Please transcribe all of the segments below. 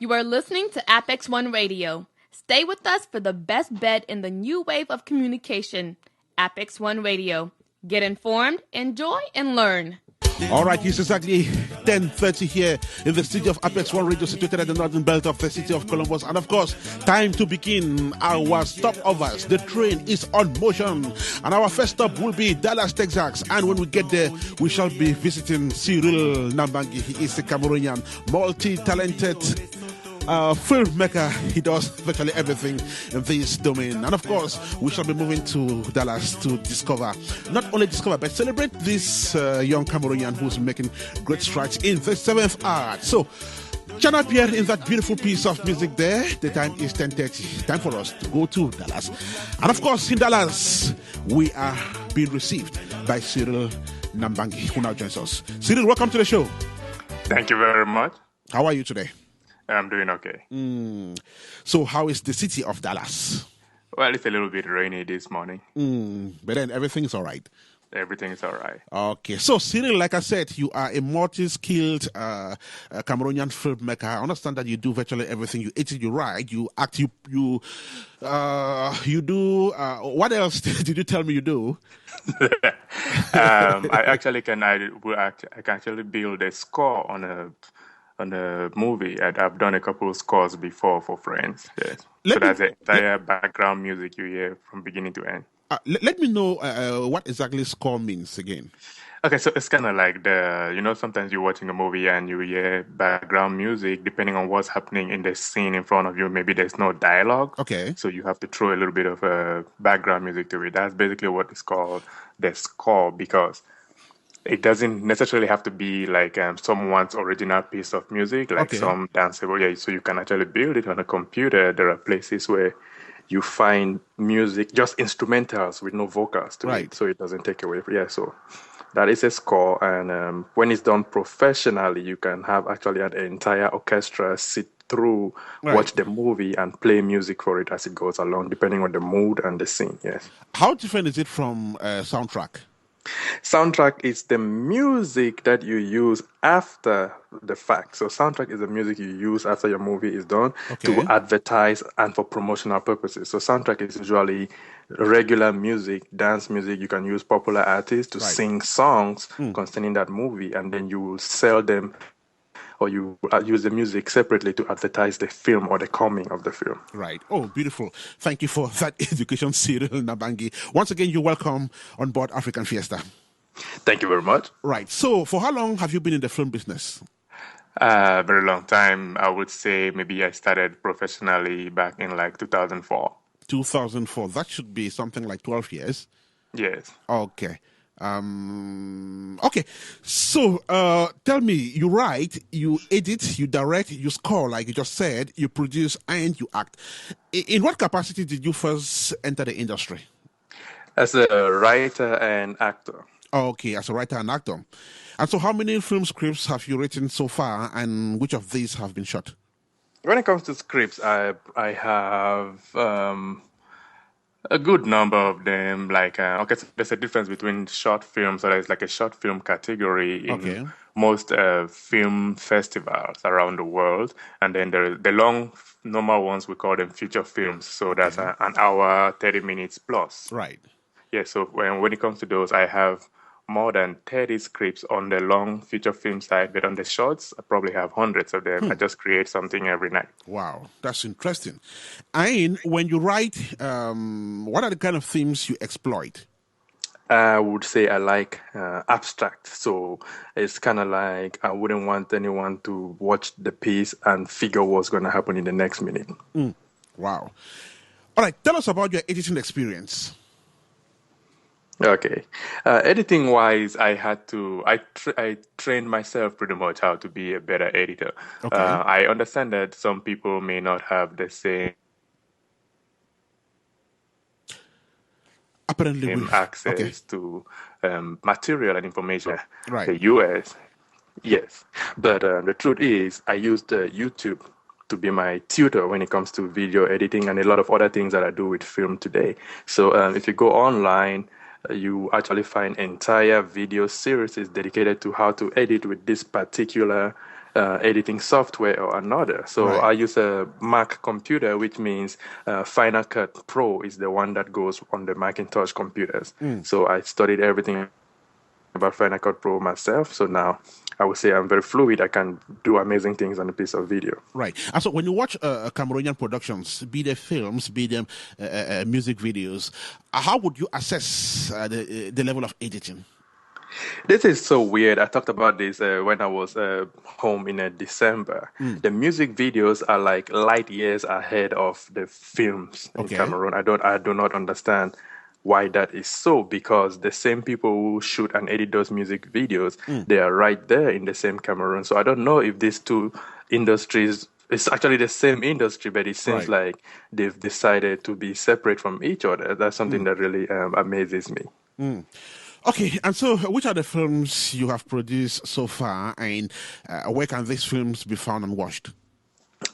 You are listening to Apex One Radio. Stay with us for the best bet in the new wave of communication. Apex One Radio. Get informed, enjoy, and learn. All right, it's exactly 10:30 here in the studio of Apex One Radio, situated at the northern belt of the city of Columbus. And of course, time to begin our stopovers. The train is on motion. And our first stop will be Dallas, Texas. And when we get there, we shall be visiting Cyril Nambangi. He is a Cameroonian, multi-talented filmmaker. He does virtually everything in this domain. And of course, we shall be moving to Dallas to not only discover, but celebrate this young Cameroonian who's making great strides in the seventh art. So, Chana appeared in that beautiful piece of music there. The time is 10:30. Time for us to go to Dallas. And of course, in Dallas, we are being received by Cyril Nambangi, who now joins us. Cyril, welcome to the show. Thank you very much. How are you today? I'm doing okay. So how is the city of Dallas? Well, it's a little bit rainy this morning. But then everything's all right. Everything's all right. Okay. So, Cyril, like I said, you are a multi-skilled Cameroonian filmmaker. I understand that you do virtually everything. You edit, you write, you act, you do... what else did you tell me you do? I can actually build a score on a movie. I've done a couple of scores before for friends. Yes. So that's the entire background music you hear from beginning to end. Let me know what exactly score means again. Okay, so it's kind of like sometimes you're watching a movie and you hear background music depending on what's happening in the scene in front of you. Maybe there's no dialogue. Okay. So you have to throw a little bit of background music to it. That's basically what is called the score, because it doesn't necessarily have to be like someone's original piece of music, like some danceable. Yeah, so you can actually build it on a computer. There are places where you find music, just instrumentals with no vocals to it, so it doesn't take away. Yeah, so that is a score. And when it's done professionally, you can have actually an entire orchestra sit through, watch the movie, and play music for it as it goes along, depending on the mood and the scene. Yes. How different is it from soundtrack? Soundtrack is the music that you use after the fact. So soundtrack is the music you use after your movie is done to advertise and for promotional purposes. So soundtrack is usually regular music, dance music. You can use popular artists to sing songs concerning that movie, and then you will sell them, or you use the music separately to advertise the film or the coming of the film. Right. Oh, beautiful. Thank you for that education, Cyril Nambangi. Once again, you're welcome on board African Fiesta. Thank you very much. Right. So, for how long have you been in the film business? Very long time. I would say maybe I started professionally back in like 2004. 2004. That should be something like 12 years. Yes. Okay. Okay, so tell me, you write, you edit, you direct, you score, like you just said, you produce, and you act. In what capacity did you first enter the industry? As a writer and actor. Okay, as a writer and actor. And so how many film scripts have you written so far, and which of these have been shot? When it comes to scripts, I have... a good number of them. Like, so there's a difference between short films. So there's like a short film category in most film festivals around the world. And then there are the long, normal ones, we call them feature films. So that's an hour, 30 minutes plus. Right. Yeah, so when it comes to those, I have more than 30 scripts on the long feature film side, but on the shorts, I probably have hundreds of them. I just create something every night. Wow, that's interesting. And when you write, what are the kind of themes you exploit? I would say I like abstract. So it's kind of like I wouldn't want anyone to watch the piece and figure what's going to happen in the next minute. Wow. All right, tell us about your editing experience. Okay. Editing-wise, I trained myself pretty much how to be a better editor. Okay. I understand that some people may not have the same access to material and information. Right. The US, yes. But the truth is, I used YouTube to be my tutor when it comes to video editing and a lot of other things that I do with film today. So if you go online, you actually find entire video series dedicated to how to edit with this particular editing software or another. So I use a Mac computer, which means Final Cut Pro is the one that goes on the Macintosh computers. So I studied everything about Final Cut Pro myself. So now I would say I'm very fluid. I can do amazing things on a piece of video. Right. And so when you watch Cameroonian productions, be they films, be them music videos, how would you assess the level of editing? This is so weird. I talked about this when I was home in December. The music videos are like light years ahead of the films in Cameroon. I do not understand why that is so, because the same people who shoot and edit those music videos, they are right there in the same Cameroon. So I don't know if these two industries, it's actually the same industry, but it seems like they've decided to be separate from each other. That's something that really amazes me. Okay, and so which are the films you have produced so far, and where can these films be found and watched?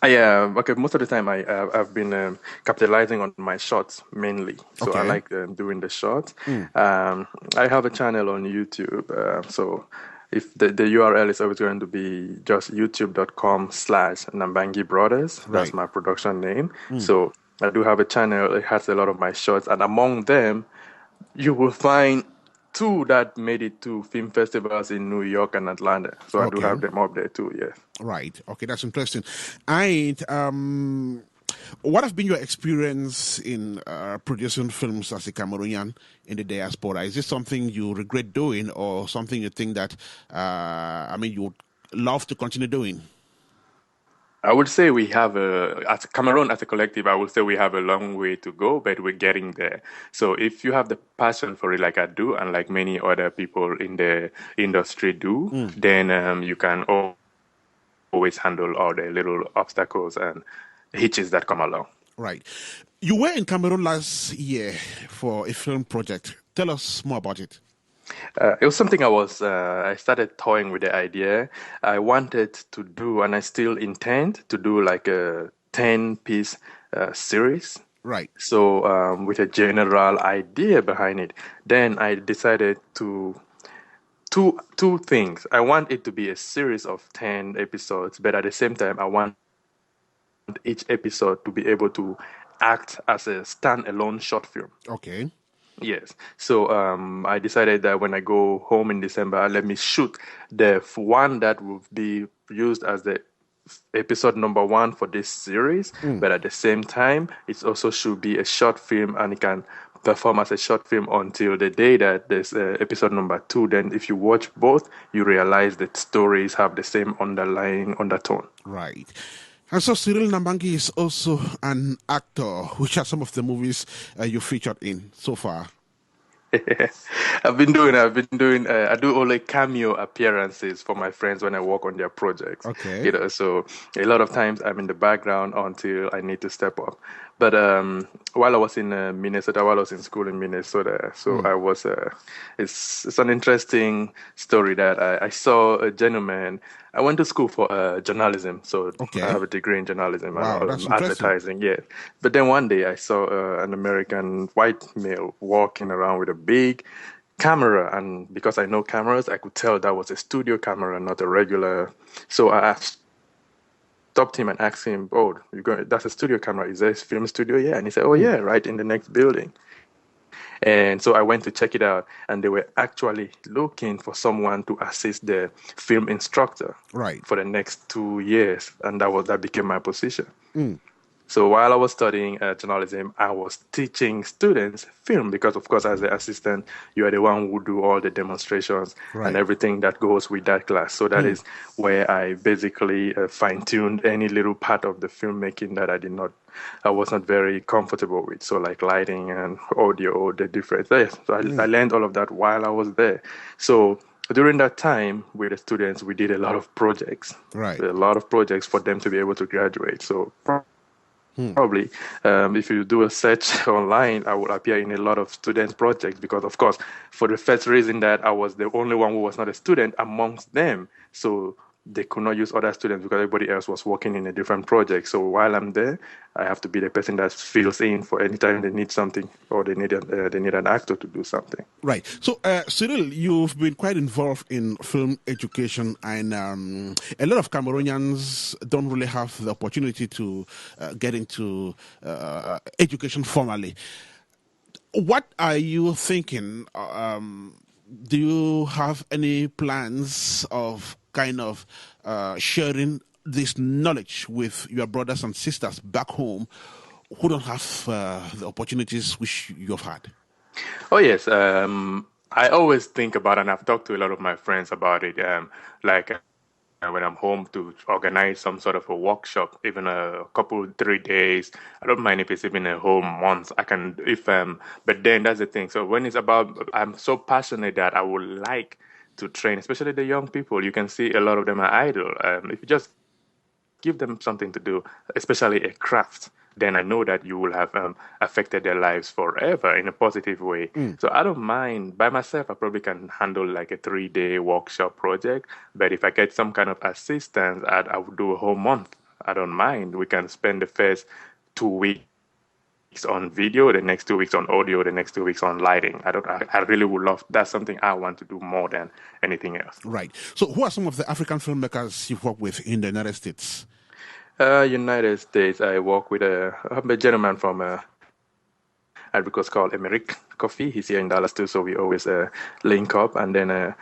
Okay, most of the time I've been capitalizing on my shorts mainly. So I like doing the shorts. I have a channel on YouTube. So if the URL is always going to be just youtube.com/Nambangi Brothers. That's my production name. So I do have a channel. It has a lot of my shorts. And among them, you will find two that made it to film festivals in New York and Atlanta. So I do have them up there too, yes. Right. Okay, that's interesting. And what has been your experience in producing films as a Cameroonian in the diaspora? Is this something you regret doing, or something you think that, you would love to continue doing? I would say we have as Cameroon, as a collective, I would say we have a long way to go, but we're getting there. So if you have the passion for it, like I do, and like many other people in the industry do, then you can always handle all the little obstacles and hitches that come along. Right. You were in Cameroon last year for a film project. Tell us more about it. It was something I started toying with the idea. I wanted to do, and I still intend to do, like a 10-piece series. Right. So with a general idea behind it. Then I decided to two things. I want it to be a series of 10 episodes, but at the same time, I want each episode to be able to act as a standalone short film. Okay. Yes. So I decided that when I go home in December, let me shoot the one that will be used as the episode number 1 for this series. But at the same time, it also should be a short film, and it can perform as a short film until the day that there's episode number 2. Then if you watch both, you realize that stories have the same underlying undertone. Right. And so Cyril Nambangi is also an actor. Which are some of the movies you featured in so far? I do only cameo appearances for my friends when I work on their projects. Okay. So a lot of times I'm in the background until I need to step up. But while I was in Minnesota, while I was in school in Minnesota, so I was. It's an interesting story that I saw a gentleman. I went to school for journalism, so I have a degree in journalism and advertising. Yeah, but then one day I saw an American white male walking around with a big camera, and because I know cameras, I could tell that was a studio camera, not a regular. So I stopped him and asked him, "Oh, that's a studio camera? Is there a film studio?" Yeah, and he said, "Oh yeah, right in the next building." And so I went to check it out, and they were actually looking for someone to assist the film instructor for the next 2 years, and that became my position. So while I was studying journalism, I was teaching students film because, of course, as the assistant, you are the one who do all the demonstrations and everything that goes with that class. So that is where I basically fine-tuned any little part of the filmmaking that I was not very comfortable with. So like lighting and audio, the difference. Yes, so I learned all of that while I was there. So during that time with the students, we did a lot of projects. A lot of projects for them to be able to graduate. So probably, if you do a search online, I would appear in a lot of student projects because, of course, for the first reason that I was the only one who was not a student amongst them. So they could not use other students because everybody else was working in a different project. So while I'm there, I have to be the person that fills in for any time they need something or they need an actor to do something. Right. So, Cyril, you've been quite involved in film education, and a lot of Cameroonians don't really have the opportunity to get into education formally. What are you thinking? Do you have any plans of kind of sharing this knowledge with your brothers and sisters back home who don't have the opportunities which you've had? Oh, yes. I always think about, and I've talked to a lot of my friends about it, when I'm home to organize some sort of a workshop, even a couple, 3 days. I don't mind if it's even a whole month. I can, but then that's the thing. So when it's about, I'm so passionate that I would like to train, especially the young people. You can see a lot of them are idle. If you just give them something to do, especially a craft, then I know that you will have affected their lives forever in a positive way. So I don't mind. By myself, I probably can handle like a 3-day workshop project. But if I get some kind of assistance, I would do a whole month. I don't mind. We can spend the first 2 weeks on video, the next 2 weeks on audio, the next 2 weeks on lighting. I really would love. That's something I want to do more than anything else. Right. So who are some of the African filmmakers you've worked with in the United States? United States, I work with a gentleman from Ivory Coast called Emerick Coffee. He's here in Dallas too, so we always link up. And then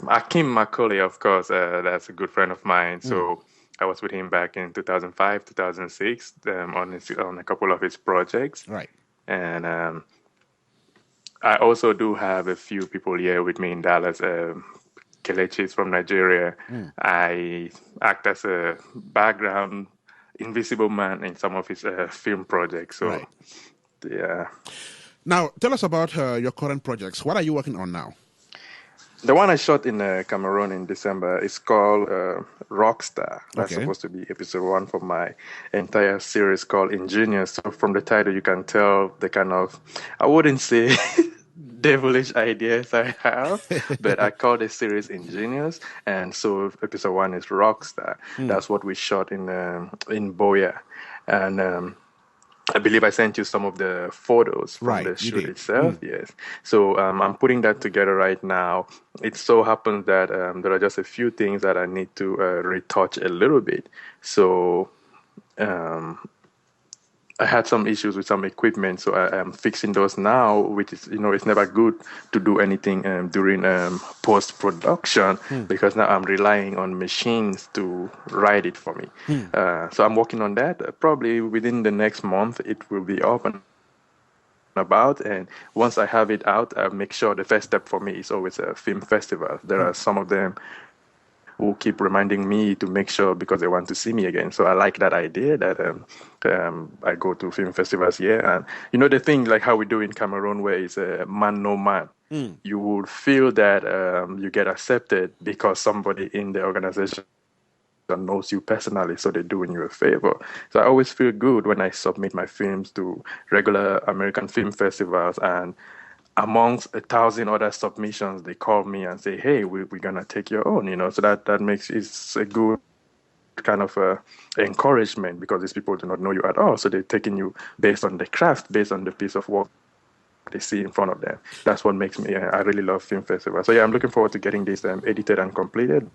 Akim Macaulay, of course, that's a good friend of mine. So I was with him back in 2005, 2006 on a couple of his projects. Right. And I also do have a few people here with me in Dallas. Kelechi is from Nigeria. I act as a background invisible man in some of his film projects. So, right. Yeah. Now, tell us about your current projects. What are you working on now? The one I shot in Cameroon in December is called Rockstar. That's supposed to be episode 1 for my entire series called Ingenious. So from the title, you can tell the kind of, I wouldn't say devilish ideas I have, but I call the series Ingenious. And so episode 1 is Rockstar. That's what we shot in Boya. And I believe I sent you some of the photos from the shoot itself. Yes. So I'm putting that together right now. It so happens that there are just a few things that I need to retouch a little bit. So I had some issues with some equipment, so I am fixing those now, which is, it's never good to do anything during post-production because now I'm relying on machines to write it for me. So I'm working on that. Probably within the next month, it will be up and about. And once I have it out, I make sure the first step for me is always a film festival. There are some of them who keep reminding me to make sure because they want to see me again. So I like that idea that I go to film festivals here. And the thing like how we do in Cameroon where it's a man, no man. You will feel that you get accepted because somebody in the organization knows you personally, so they're doing you a favor. So I always feel good when I submit my films to regular American film festivals, and amongst 1,000 other submissions, they call me and say, "Hey, we're gonna take your own." So that makes it's a good kind of encouragement because these people do not know you at all, so they're taking you based on the craft, based on the piece of work they see in front of them. That's what makes me. I really love film festivals. So yeah, I'm looking forward to getting this edited and completed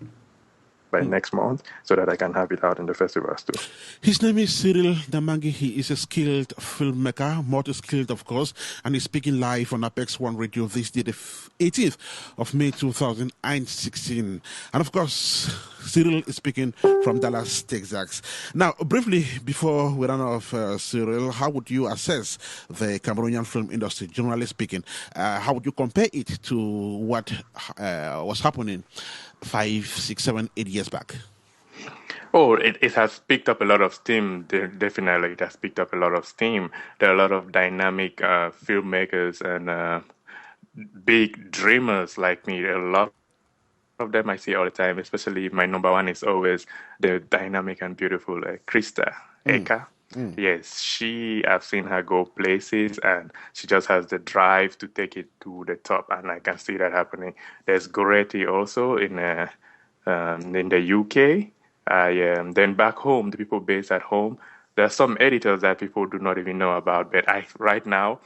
by next month so that I can have it out in the festivals too. His name is Cyril Nambangi. He is a skilled filmmaker, multi-skilled of course, and he's speaking live on Apex One Radio this day, the 18th of May 2016. And of course, Cyril is speaking from Dallas, Texas. Now, briefly, before we run off, Cyril, how would you assess the Cameroonian film industry, generally speaking? How would you compare it to what was happening 5, 6, 7, 8 years back? Oh, it has picked up a lot of steam. Definitely, it has picked up a lot of steam. There are a lot of dynamic filmmakers and big dreamers like me. A lot of them I see all the time, especially my number one is always the dynamic and beautiful Krista Eka. Yes, I've seen her go places and she just has the drive to take it to the top, and I can see that happening. There's Goretti also in in the UK. Then back home, the people based at home, there are some editors that people do not even know about. But right now,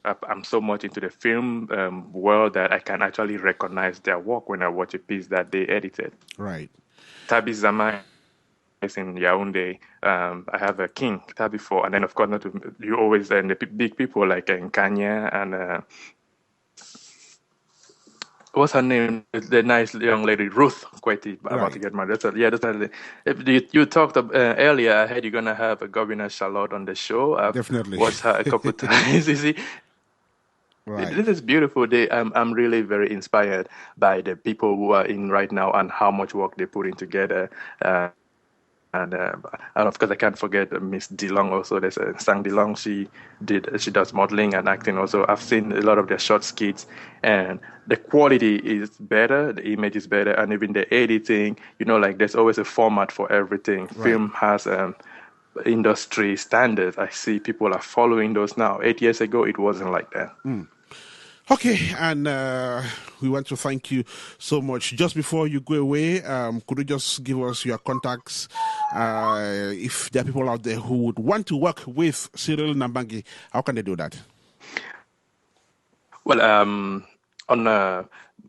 I'm so much into the film world that I can actually recognize their work when I watch a piece that they edited. Right. Tabi Zama is in Yaoundé. I have a King Tabi 4, and then of course you always and the big people like Kanye and what's her name? The nice young lady Ruth Kweti about to get married. You talked earlier. I heard you're gonna have a Governor Charlotte on the show. I've Definitely watched her a couple of times. You see. Right. This is beautiful. I'm really very inspired by the people who are in right now and how much work they're putting together. And of course, I can't forget Miss DeLong also. There's Sang DeLong. She does modeling and acting also. I've seen a lot of their short skits, and the quality is better, the image is better, and even the editing. Like there's always a format for everything. Right. Film has industry standards. I see people are following those now. 8 years ago, it wasn't like that. Okay, and we want to thank you so much. Just before you go away, could you just give us your contacts? If there are people out there who would want to work with Cyril Nambangi, how can they do that? Well, on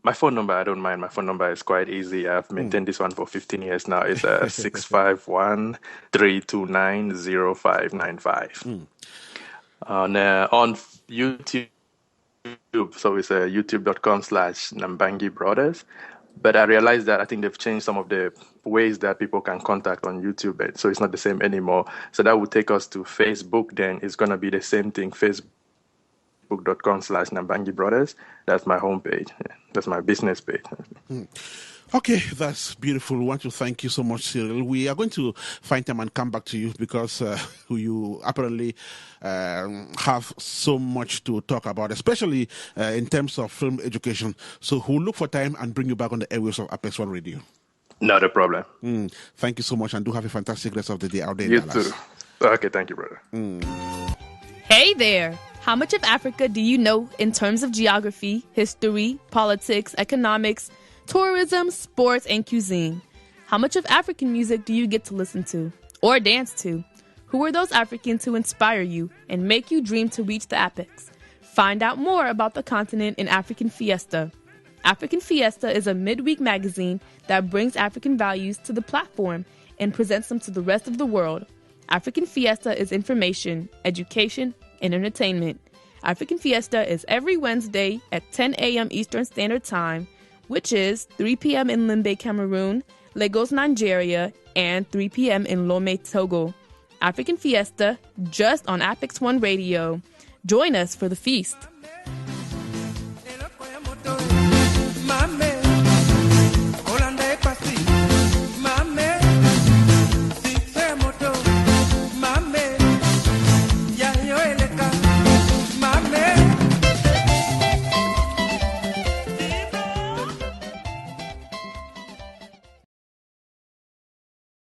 my phone number, I don't mind. My phone number is quite easy. I've maintained this one for 15 years now. It's 651-329-0595. On YouTube, so it's youtube.com/Nambangi Brothers. But I realized that I think they've changed some of the ways that people can contact on YouTube. So it's not the same anymore. So that would take us to Facebook. Then it's going to be the same thing, facebook.com/Nambangi Brothers. That's my homepage. That's my business page. Okay, that's beautiful. We want to thank you so much, Cyril. We are going to find time and come back to you because you apparently have so much to talk about, especially in terms of film education. So we'll look for time and bring you back on the airwaves of Apex One Radio. Not a problem. Thank you so much, and do have a fantastic rest of the day out there. You too. Okay, thank you, brother. Hey there. How much of Africa do you know in terms of geography, history, politics, economics, tourism, sports, and cuisine? How much of African music do you get to listen to or dance to? Who are those Africans who inspire you and make you dream to reach the apex? Find out more about the continent in African Fiesta. African Fiesta is a midweek magazine that brings African values to the platform and presents them to the rest of the world. African Fiesta is information, education, and entertainment. African Fiesta is every Wednesday at 10 a.m. Eastern Standard Time, which is 3 p.m. in Limbe, Cameroon, Lagos, Nigeria, and 3 p.m. in Lomé, Togo. African Fiesta, just on Apex One Radio. Join us for the feast.